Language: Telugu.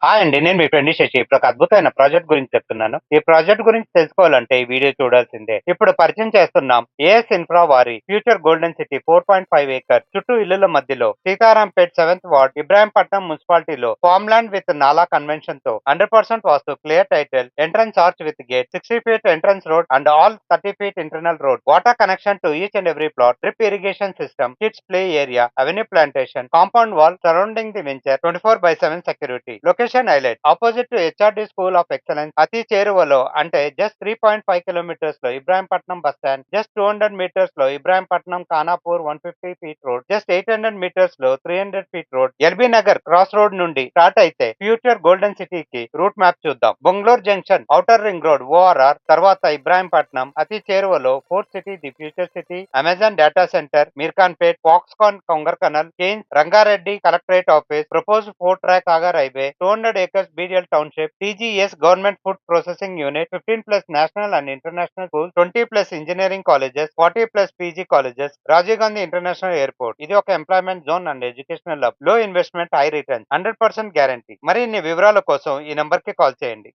హాయ్ అండి. నేను మీ ఫ్రెండ్ శశి. ఇప్పుడొక అద్భుతమైన ప్రాజెక్ట్ గురించి చెప్తున్నాను. ఈ ప్రాజెక్ట్ గురించి తెలుసుకోవాలంటే ఈ వీడియో చూడాల్సిందే. ఇప్పుడు పరిచయం చేస్తున్నాం ఏఎస్ ఇన్ఫ్రా వారి ఫ్యూచర్ గోల్డెన్ సిటీ 4.5 ఏకర్ చుట్టూ ఇళ్లుల మధ్యలో సీతారాంపేట్ 7th వార్డ్ ఇబ్రాహీంపట్నం మున్సిపాలిటీలో ఫార్మ్ ల్యాండ్ విత్ నాలా కన్వెన్షన్ తో 100% vastu clear title entrance arch with gate 60 feet entrance road and all 30 feet internal road water connection to each and every plot drip irrigation system kids play area avenue plantation compound wall surrounding the venture 24/7 security location highlight opposite to HRD school of excellence అతి చేరువలో అంటే జస్ట్ 3.5 కిలోమీటర్స్ లో Ibrahimpatnam bus stand just 200 metres లో Ibrahimpatnam Khanapur 150 feet road just 800 metres లో 300 feet road LB Nagar cross road నుండి స్టార్ట్ అయితే ఫ్యూచర్ గోల్డెన్ సిటీ కి రూట్ మ్యాప్ చూద్దాం. Bongulur junction outer ring road ORR తర్వాత ఇబ్రాహీంపట్నం అతి చేరువలో fourth city the future city Amazon data centre Mirkhanpet Foxconn Kongara కనల్ Kaynes Rangareddy collectorate office propose 4 track ఆగర్ highway 200 acres BDL township TGS government food processing unit 15 plus national and international schools 20 plus engineering colleges 40 plus PG colleges Rajiv Gandhi International Airport ఇది ఒక employment zone and educational hub లో ఇన్వెస్ట్మెంట్ హై రిటర్న్ 100% గ్యారంటీ. మరిన్ని వివరాల కోసం ఈ నంబర్ కి కాల్ చేయండి.